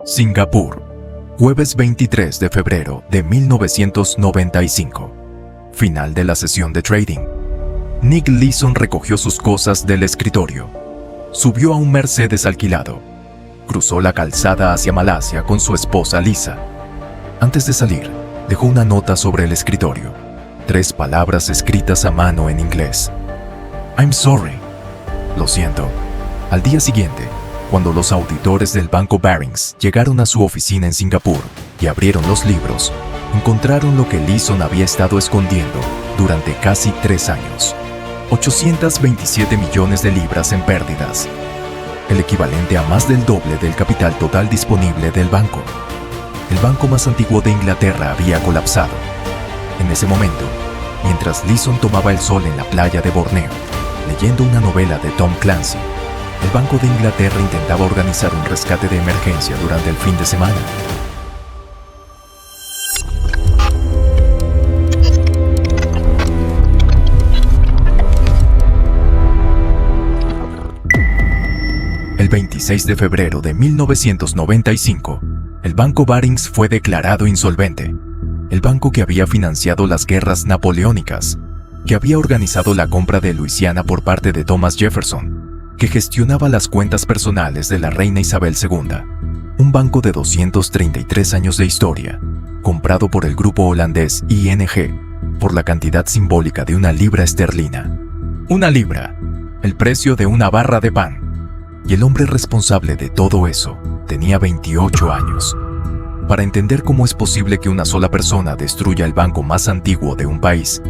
Singapur, jueves 23 de febrero de 1995. Final de la sesión de trading. Nick Leeson recogió sus cosas del escritorio. Subió a un Mercedes alquilado. Cruzó la calzada hacia Malasia con su esposa Lisa. Antes de salir, dejó una nota sobre el escritorio. 3 palabras escritas a mano en inglés. I'm sorry. Lo siento. Al día siguiente, cuando los auditores del Banco Barings llegaron a su oficina en Singapur y abrieron los libros, encontraron lo que Leeson había estado escondiendo durante casi 3 años. 827 millones de libras en pérdidas, el equivalente a más del doble del capital total disponible del banco. El banco más antiguo de Inglaterra había colapsado. En ese momento, mientras Leeson tomaba el sol en la playa de Borneo, leyendo una novela de Tom Clancy, el Banco de Inglaterra intentaba organizar un rescate de emergencia durante el fin de semana. El 26 de febrero de 1995, el Banco Barings fue declarado insolvente. El banco que había financiado las guerras napoleónicas, que había organizado la compra de Luisiana por parte de Thomas Jefferson, que gestionaba las cuentas personales de la reina Isabel II, un banco de 233 años de historia, comprado por el grupo holandés ING por la cantidad simbólica de 1 libra esterlina. 1 libra, el precio de una barra de pan. Y el hombre responsable de todo eso tenía 28 años. Para entender cómo es posible que una sola persona destruya el banco más antiguo de un país,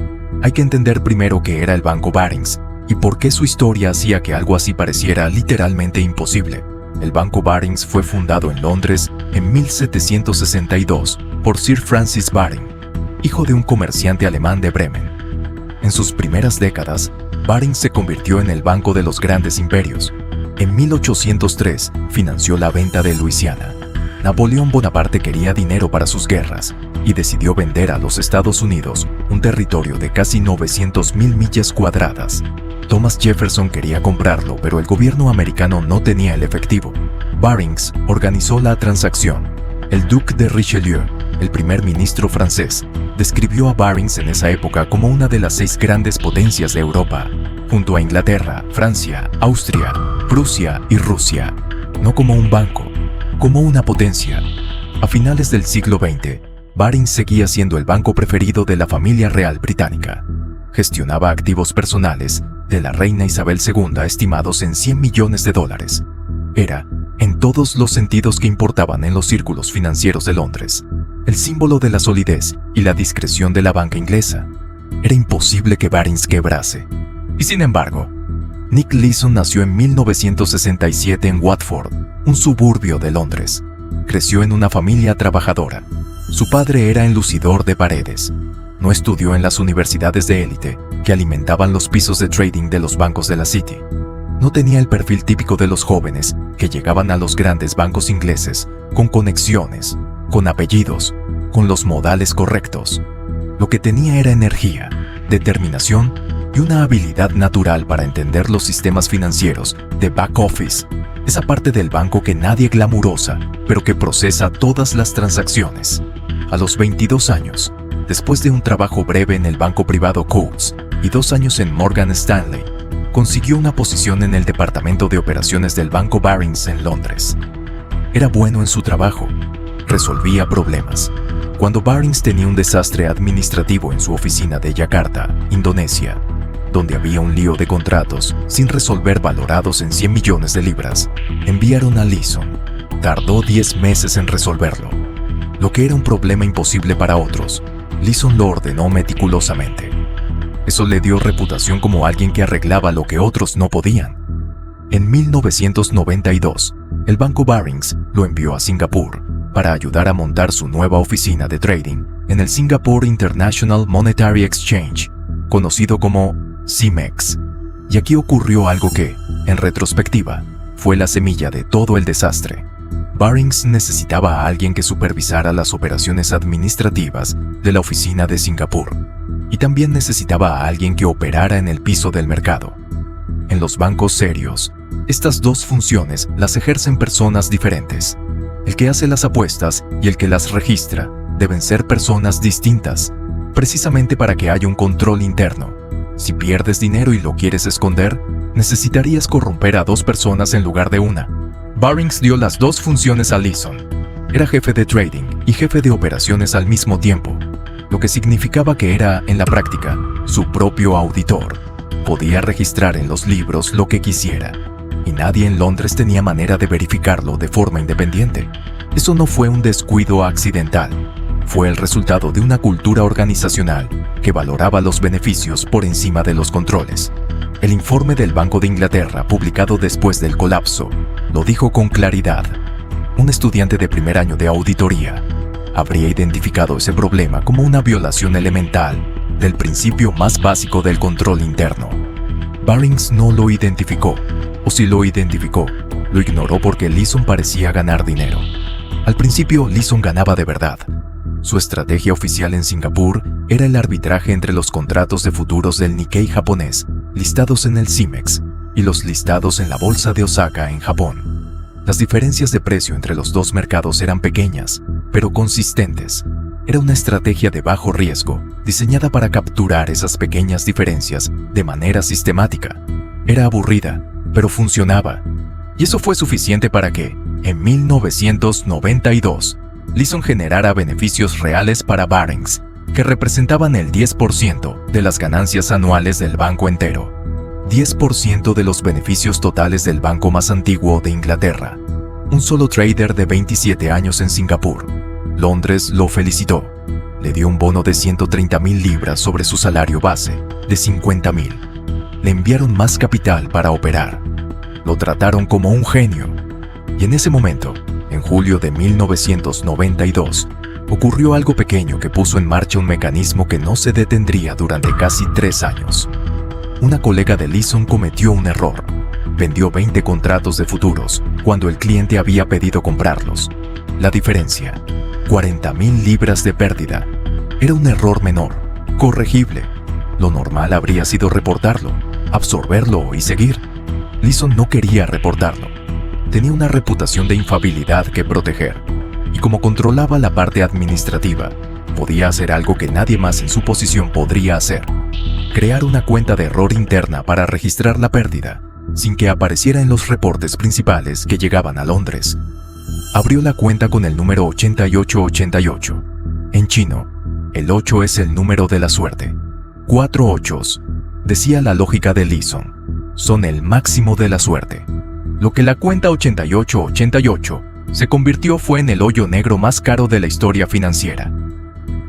hay que entender primero qué era el Banco Barings y por qué su historia hacía que algo así pareciera literalmente imposible. El Banco Barings fue fundado en Londres en 1762 por Sir Francis Baring, hijo de un comerciante alemán de Bremen. En sus primeras décadas, Barings se convirtió en el banco de los grandes imperios. En 1803 financió la venta de Luisiana. Napoleón Bonaparte quería dinero para sus guerras y decidió vender a los Estados Unidos un territorio de casi 900,000 millas cuadradas. Thomas Jefferson quería comprarlo, pero el gobierno americano no tenía el efectivo. Barings organizó la transacción. El Duque de Richelieu, el primer ministro francés, describió a Barings en esa época como una de las 6 grandes potencias de Europa, junto a Inglaterra, Francia, Austria, Prusia y Rusia, no como un banco, como una potencia. A finales del siglo XX, Barings seguía siendo el banco preferido de la familia real británica. Gestionaba activos personales de la reina Isabel II estimados en $100 millones. Era, en todos los sentidos que importaban en los círculos financieros de Londres, el símbolo de la solidez y la discreción de la banca inglesa. Era imposible que Barings quebrase. Y sin embargo, Nick Leeson nació en 1967 en Watford, un suburbio de Londres. Creció en una familia trabajadora. Su padre era enlucidor de paredes. No estudió en las universidades de élite que alimentaban los pisos de trading de los bancos de la City. No tenía el perfil típico de los jóvenes que llegaban a los grandes bancos ingleses con conexiones, con apellidos, con los modales correctos. Lo que tenía era energía, determinación y una habilidad natural para entender los sistemas financieros de back office, esa parte del banco que nadie glamurosa, pero que procesa todas las transacciones. A los 22 años, después de un trabajo breve en el banco privado Coutts y 2 años en Morgan Stanley, consiguió una posición en el departamento de operaciones del Banco Barings en Londres. Era bueno en su trabajo, resolvía problemas. Cuando Barings tenía un desastre administrativo en su oficina de Yakarta, Indonesia, donde había un lío de contratos sin resolver valorados en 100 millones de libras, enviaron a Leeson. Tardó 10 meses en resolverlo. Lo que era un problema imposible para otros, Leeson lo ordenó meticulosamente. Eso le dio reputación como alguien que arreglaba lo que otros no podían. En 1992, el Banco Barings lo envió a Singapur para ayudar a montar su nueva oficina de trading en el Singapore International Monetary Exchange, conocido como CIMEX. Y aquí ocurrió algo que, en retrospectiva, fue la semilla de todo el desastre. Barings necesitaba a alguien que supervisara las operaciones administrativas de la oficina de Singapur, y también necesitaba a alguien que operara en el piso del mercado. En los bancos serios, estas 2 funciones las ejercen personas diferentes. El que hace las apuestas y el que las registra deben ser personas distintas, precisamente para que haya un control interno. Si pierdes dinero y lo quieres esconder, necesitarías corromper a 2 personas en lugar de una. Barings dio las 2 funciones a Leeson. Era jefe de trading y jefe de operaciones al mismo tiempo, lo que significaba que era, en la práctica, su propio auditor. Podía registrar en los libros lo que quisiera, y nadie en Londres tenía manera de verificarlo de forma independiente. Eso no fue un descuido accidental, fue el resultado de una cultura organizacional que valoraba los beneficios por encima de los controles. El informe del Banco de Inglaterra, publicado después del colapso, lo dijo con claridad. Un estudiante de primer año de auditoría habría identificado ese problema como una violación elemental del principio más básico del control interno. Barings no lo identificó, o si lo identificó, lo ignoró porque Leeson parecía ganar dinero. Al principio, Leeson ganaba de verdad. Su estrategia oficial en Singapur era el arbitraje entre los contratos de futuros del Nikkei japonés, listados en el CIMEX, y los listados en la bolsa de Osaka en Japón. Las diferencias de precio entre los 2 mercados eran pequeñas, pero consistentes. Era una estrategia de bajo riesgo, diseñada para capturar esas pequeñas diferencias de manera sistemática. Era aburrida, pero funcionaba. Y eso fue suficiente para que, en 1992, Leeson generara beneficios reales para Barings, que representaban el 10% de las ganancias anuales del banco entero. 10% de los beneficios totales del banco más antiguo de Inglaterra. Un solo trader de 27 años en Singapur. Londres lo felicitó. Le dio un bono de 130.000 libras sobre su salario base de 50.000. Le enviaron más capital para operar. Lo trataron como un genio. Y en ese momento, en julio de 1992, ocurrió algo pequeño que puso en marcha un mecanismo que no se detendría durante casi 3 años. Una colega de Leeson cometió un error. Vendió 20 contratos de futuros cuando el cliente había pedido comprarlos. La diferencia, 40.000 libras de pérdida. Era un error menor, corregible. Lo normal habría sido reportarlo, absorberlo y seguir. Leeson no quería reportarlo. Tenía una reputación de infalibilidad que proteger. Y como controlaba la parte administrativa, podía hacer algo que nadie más en su posición podría hacer. Crear una cuenta de error interna para registrar la pérdida, sin que apareciera en los reportes principales que llegaban a Londres. Abrió la cuenta con el número 8888. En chino, el 8 es el número de la suerte. 4 ochos, decía la lógica de Leeson, son el máximo de la suerte. Lo que la cuenta 8888 se convirtió fue en el hoyo negro más caro de la historia financiera.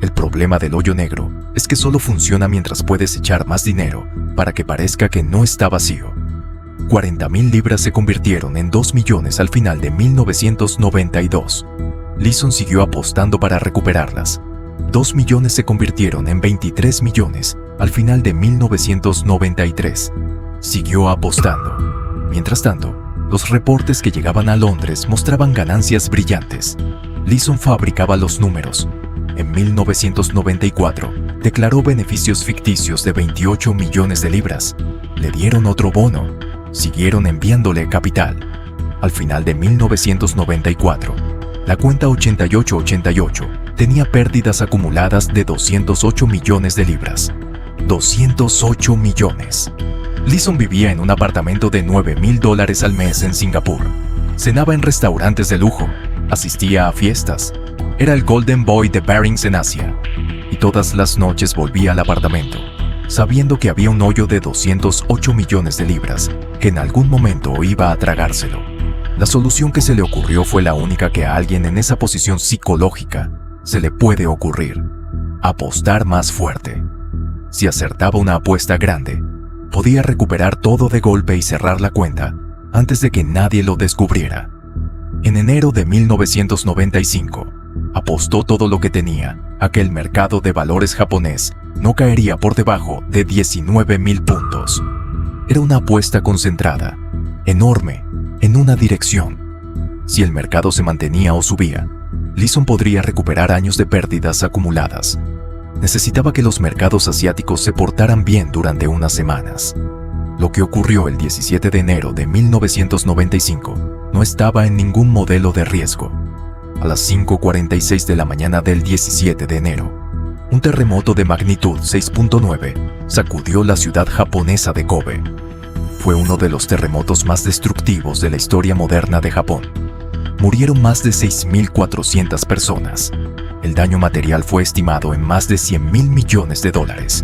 El problema del hoyo negro es que solo funciona mientras puedes echar más dinero para que parezca que no está vacío. 40.000 libras se convirtieron en 2 millones al final de 1992. Leeson siguió apostando para recuperarlas. 2 millones se convirtieron en 23 millones al final de 1993. Siguió apostando. Mientras tanto, los reportes que llegaban a Londres mostraban ganancias brillantes. Leeson fabricaba los números. En 1994, declaró beneficios ficticios de 28 millones de libras. Le dieron otro bono. Siguieron enviándole capital. Al final de 1994, la cuenta 8888 tenía pérdidas acumuladas de 208 millones de libras. 208 millones. Leeson vivía en un apartamento de $9,000 al mes en Singapur. Cenaba en restaurantes de lujo. Asistía a fiestas. Era el Golden Boy de Barings en Asia. Y todas las noches volvía al apartamento, sabiendo que había un hoyo de 208 millones de libras, que en algún momento iba a tragárselo. La solución que se le ocurrió fue la única que a alguien en esa posición psicológica se le puede ocurrir: apostar más fuerte. Si acertaba una apuesta grande, podía recuperar todo de golpe y cerrar la cuenta antes de que nadie lo descubriera. En enero de 1995, apostó todo lo que tenía a que el mercado de valores japonés no caería por debajo de 19.000 puntos. Era una apuesta concentrada, enorme, en una dirección. Si el mercado se mantenía o subía, Leeson podría recuperar años de pérdidas acumuladas. Necesitaba que los mercados asiáticos se portaran bien durante unas semanas. Lo que ocurrió el 17 de enero de 1995 no estaba en ningún modelo de riesgo. A las 5:46 de la mañana del 17 de enero, un terremoto de magnitud 6.9 sacudió la ciudad japonesa de Kobe. Fue uno de los terremotos más destructivos de la historia moderna de Japón. Murieron más de 6.400 personas. El daño material fue estimado en más de $100.000 millones.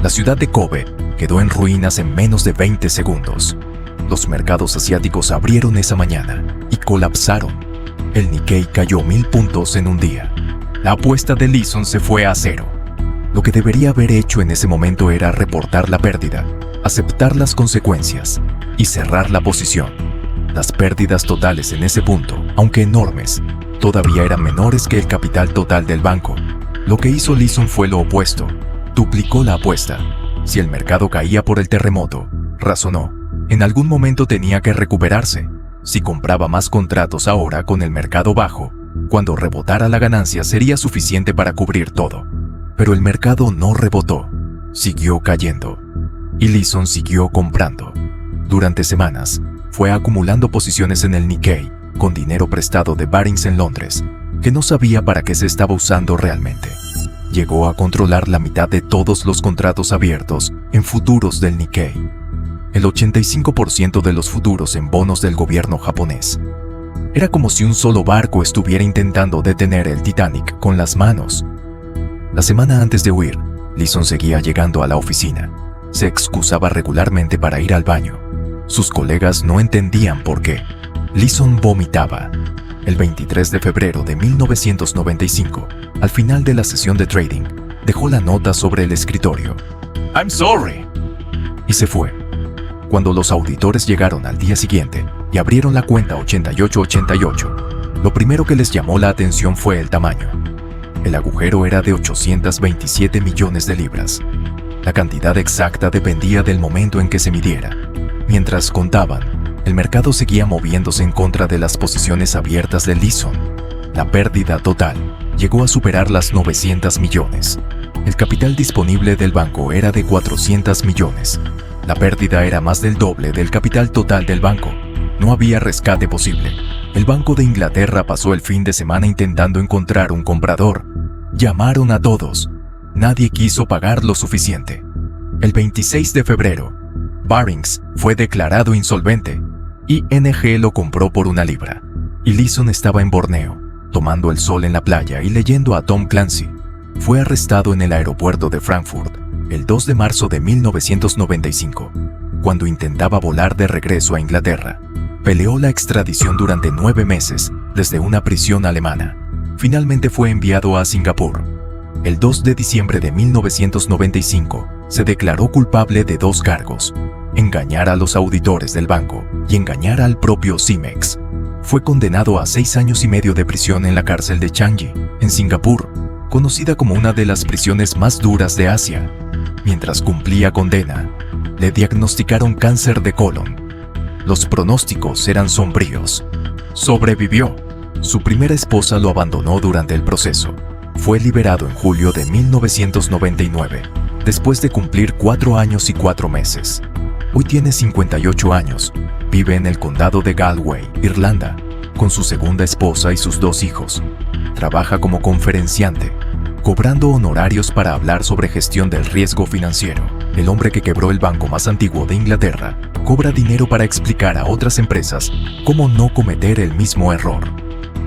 La ciudad de Kobe quedó en ruinas en menos de 20 segundos. Los mercados asiáticos abrieron esa mañana y colapsaron. El Nikkei cayó 1.000 puntos en un día. La apuesta de Leeson se fue a cero. Lo que debería haber hecho en ese momento era reportar la pérdida, aceptar las consecuencias y cerrar la posición. Las pérdidas totales en ese punto, aunque enormes, todavía eran menores que el capital total del banco. Lo que hizo Leeson fue lo opuesto. Duplicó la apuesta. Si el mercado caía por el terremoto, razonó, en algún momento tenía que recuperarse. Si compraba más contratos ahora con el mercado bajo, cuando rebotara la ganancia sería suficiente para cubrir todo. Pero el mercado no rebotó, siguió cayendo. Y Leeson siguió comprando. Durante semanas, fue acumulando posiciones en el Nikkei con dinero prestado de Barings en Londres, que no sabía para qué se estaba usando realmente. Llegó a controlar la mitad de todos los contratos abiertos en futuros del Nikkei. El 85% de los futuros en bonos del gobierno japonés. Era como si un solo barco estuviera intentando detener el Titanic con las manos. La semana antes de huir, Leeson seguía llegando a la oficina. Se excusaba regularmente para ir al baño. Sus colegas no entendían por qué. Leeson vomitaba. El 23 de febrero de 1995, al final de la sesión de trading, dejó la nota sobre el escritorio. "I'm sorry", y se fue. Cuando los auditores llegaron al día siguiente y abrieron la cuenta 8888, lo primero que les llamó la atención fue el tamaño. El agujero era de 827 millones de libras. La cantidad exacta dependía del momento en que se midiera. Mientras contaban, el mercado seguía moviéndose en contra de las posiciones abiertas de Leeson. La pérdida total llegó a superar las 900 millones. El capital disponible del banco era de 400 millones. La pérdida era más del doble del capital total del banco. No había rescate posible. El Banco de Inglaterra pasó el fin de semana intentando encontrar un comprador. Llamaron a todos. Nadie quiso pagar lo suficiente. El 26 de febrero, Barings fue declarado insolvente. ING lo compró por $1. Y Leeson estaba en Borneo, tomando el sol en la playa y leyendo a Tom Clancy. Fue arrestado en el aeropuerto de Frankfurt el 2 de marzo de 1995, cuando intentaba volar de regreso a Inglaterra. Peleó la extradición durante 9 meses desde una prisión alemana. Finalmente fue enviado a Singapur. El 2 de diciembre de 1995, se declaró culpable de 2 cargos: engañar a los auditores del banco y engañar al propio Cimex. Fue condenado a 6 años y medio de prisión en la cárcel de Changi, en Singapur, conocida como una de las prisiones más duras de Asia. Mientras cumplía condena, le diagnosticaron cáncer de colon. Los pronósticos eran sombríos. Sobrevivió. Su primera esposa lo abandonó durante el proceso. Fue liberado en julio de 1999, después de cumplir 4 años y 4 meses. Hoy tiene 58 años. Vive en el condado de Galway, Irlanda, con su segunda esposa y sus 2 hijos. Trabaja como conferenciante, cobrando honorarios para hablar sobre gestión del riesgo financiero. El hombre que quebró el banco más antiguo de Inglaterra cobra dinero para explicar a otras empresas cómo no cometer el mismo error.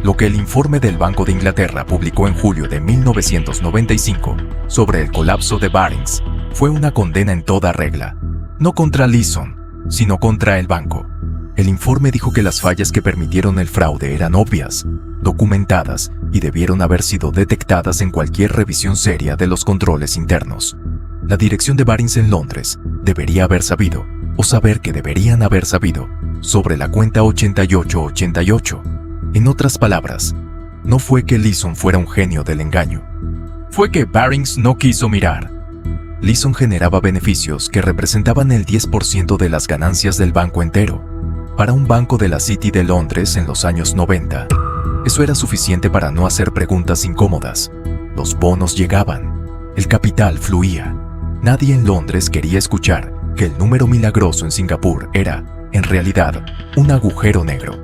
Lo que el informe del Banco de Inglaterra publicó en julio de 1995 sobre el colapso de Barings fue una condena en toda regla, no contra Leeson, sino contra el banco. El informe dijo que las fallas que permitieron el fraude eran obvias, documentadas y debieron haber sido detectadas en cualquier revisión seria de los controles internos. La dirección de Barings en Londres debería haber sabido, o saber que deberían haber sabido, sobre la cuenta 8888. En otras palabras, no fue que Leeson fuera un genio del engaño. Fue que Barings no quiso mirar. Leeson generaba beneficios que representaban el 10% de las ganancias del banco entero. Para un banco de la City de Londres en los años 90, eso era suficiente para no hacer preguntas incómodas. Los bonos llegaban. El capital fluía. Nadie en Londres quería escuchar que el número milagroso en Singapur era, en realidad, un agujero negro.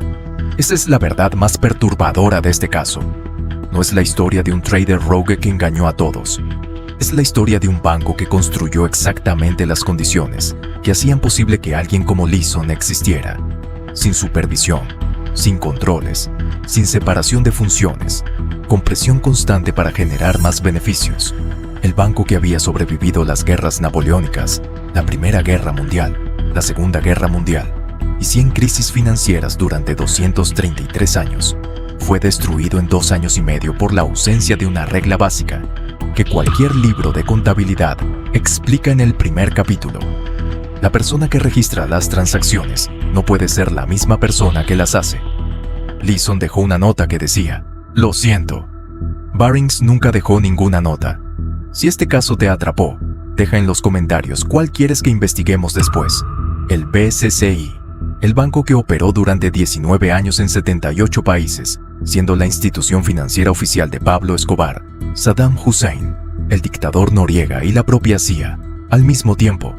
Esa es la verdad más perturbadora de este caso. No es la historia de un trader rogue que engañó a todos. Es la historia de un banco que construyó exactamente las condiciones que hacían posible que alguien como Leeson existiera. Sin supervisión, sin controles, sin separación de funciones, con presión constante para generar más beneficios. El banco que había sobrevivido las guerras napoleónicas, la Primera Guerra Mundial, la Segunda Guerra Mundial y 100 crisis financieras durante 233 años, fue destruido en 2 años y medio por la ausencia de una regla básica que cualquier libro de contabilidad explica en el primer capítulo. La persona que registra las transacciones no puede ser la misma persona que las hace. Leeson dejó una nota que decía: "Lo siento". Barings nunca dejó ninguna nota. Si este caso te atrapó, deja en los comentarios cuál quieres que investiguemos después. El BCCI, el banco que operó durante 19 años en 78 países, siendo la institución financiera oficial de Pablo Escobar, Saddam Hussein, el dictador Noriega y la propia CIA, al mismo tiempo.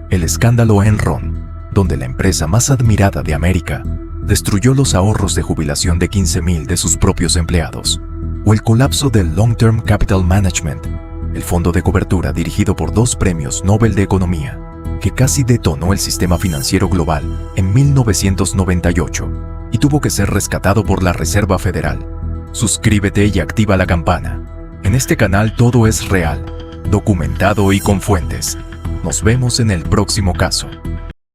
El escándalo Enron, donde la empresa más admirada de América destruyó los ahorros de jubilación de 15,000 de sus propios empleados. O el colapso del Long Term Capital Management, el fondo de cobertura dirigido por 2 premios Nobel de Economía, que casi detonó el sistema financiero global en 1998 y tuvo que ser rescatado por la Reserva Federal. Suscríbete y activa la campana. En este canal todo es real, documentado y con fuentes. Nos vemos en el próximo caso.